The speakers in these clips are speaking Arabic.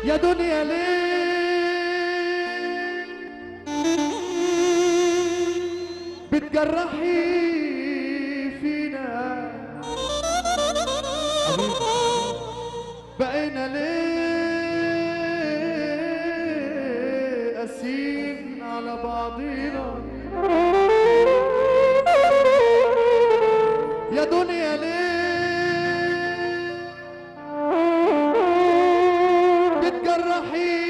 يا دنيا ليه بتجرحي فينا حبيبي، بقينا ليه قاسيين على بعضينا. يا دنيا ليه بتجرحي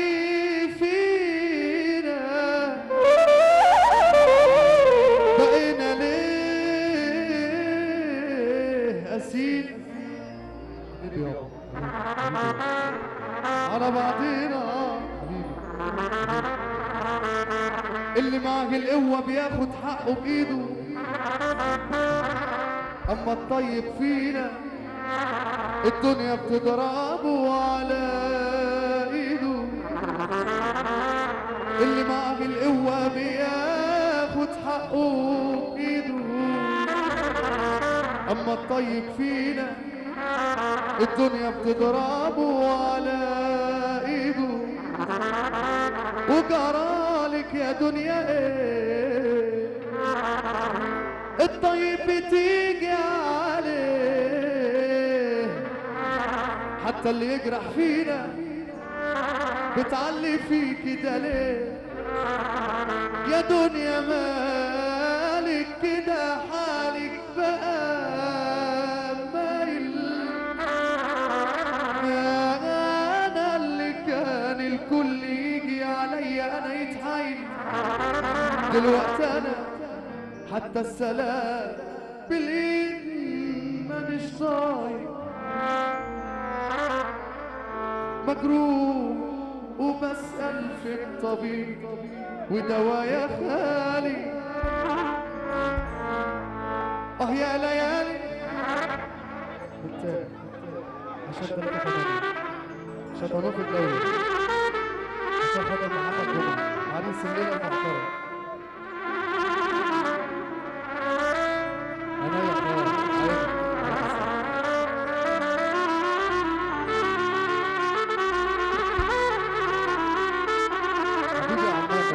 فينا، بقينا ليه قاسيين على بعضينا. اللي معاه القوة بياخد حقه بإيده، أما الطيب فينا الدنيا بتضربه على إيده. اللي معاه القوة بياخد حقه بإيده، أما الطيب فينا الدنيا بتضربه على إيده. وجرالك يا دنيا إيه؟ الطيب بتيجي عليه، حتى اللي يجرح فينا بتعلي فيه كده ليه؟ يا دنيا مالك كده حالك بقى مايل. انا اللي كان الكل يجي عليا انا يتحايل، دلوقتي انا حتى السلام بالايد مانيش طايق. مجروح وبسأل في الطبيب ودوايا خالي. يا ليالي بالتالي عشان تلاتة كمان عشان هنروح الدوري، عشان خاطر محمد جمعة عريس الليلة المحترم. أنا يا أخويا حبيبي يا عماد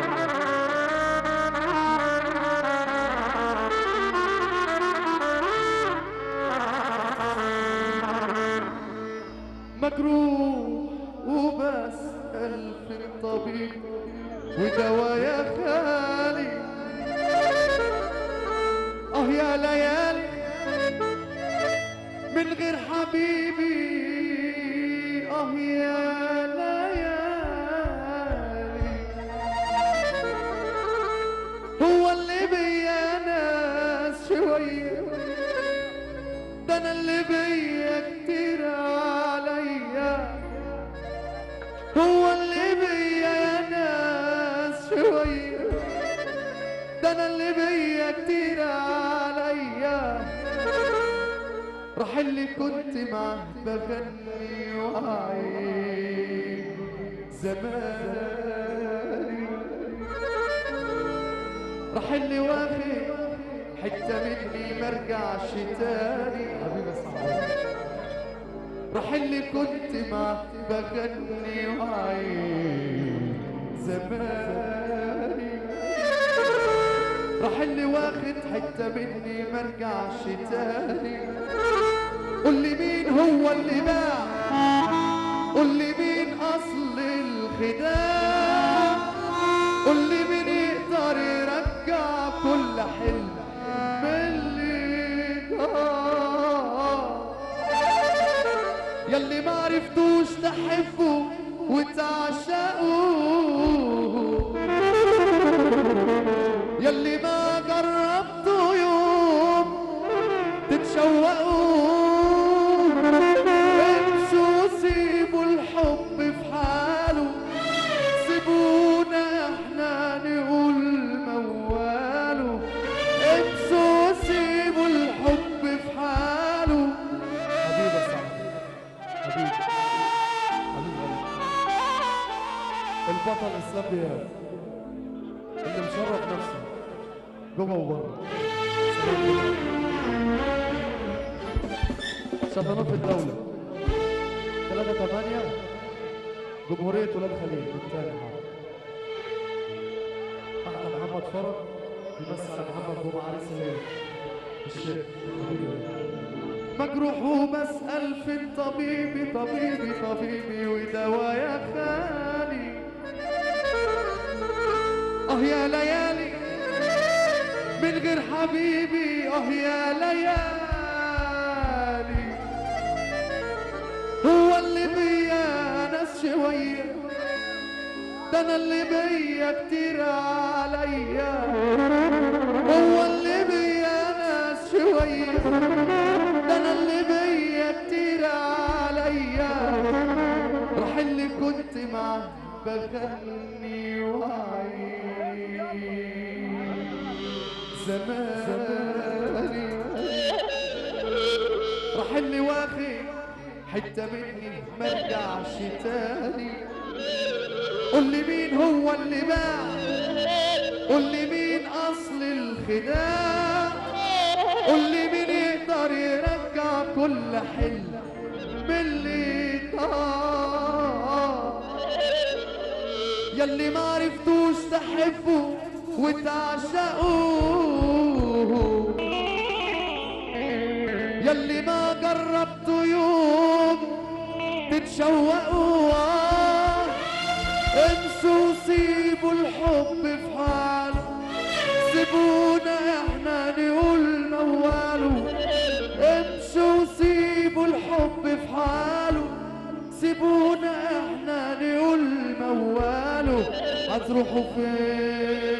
مجروح وبسأل في الطبيب ودوايا خالي. يا ليالي من غير حبيبي. يا ليالي هو اللي بيا ناس شوية، ده انا اللي بيا كتير عليا. هو اللي بيا ناس شوية، ده انا اللي بيا كتير عليا. راح اللي كنت معاه بغني وعيد زماني، راح اللي واخد حتة مني مرجعش تاني. راح اللي كنت معاه بغني وعيد زماني، راح اللي واخد حتة مني مرجعش تاني. قول لي مين هو اللي باع، قول لي مين اصل الخداع، قول لي مين يقدر يرجع كل حلم من اللي ضاع. ياللي ما عرفتوش تحبوا وتعشقوا، ياللي ما جربتوا يوم تتشوقوا، امشوا سيبوا الحب في حاله، سيبونا احنا نقول مواله. امشوا سيبوا الحب في حاله. حبيبي صاحبي حبيبي حبيبي البطل اسلام دياب اللي مشرف نفسه جوه وبره. شطرات الدولة 3-8 جمهورية ولاد خليل من تاني حاجة. أحلى محمد فرج بيمثل على محمد جمعة عريس الليل الشيخ مجروح وبسأل فين طبيبي طبيبي طبيبي ودوايا خالي. يا ليالي من غير حبيبي يا ليالي هو اللي بيا ناس شوية ده انا اللي بيا كتير عليا هو اللي بيا ناس شوية ده انا اللي بيا كتير عليا راح اللي كنت معاه بغني وعيش زماني راح اللي واخد حتة مني مرجعش تاني. قول لي مين هو اللي باع قول لي مين اصل الخداع قول لي مين يقدر يرجع كل حلم باللي ضاع. ياللي ما عرفتوش تحبوا وتعشقوه ياللي ما جربتوا يوم تتشوقوا انسوا سيبوا الحب في حاله سيبونا احنا نقول مواله. امشوا سيبوا الحب في حاله سيبونا احنا نقول مواله. هتروحوا فين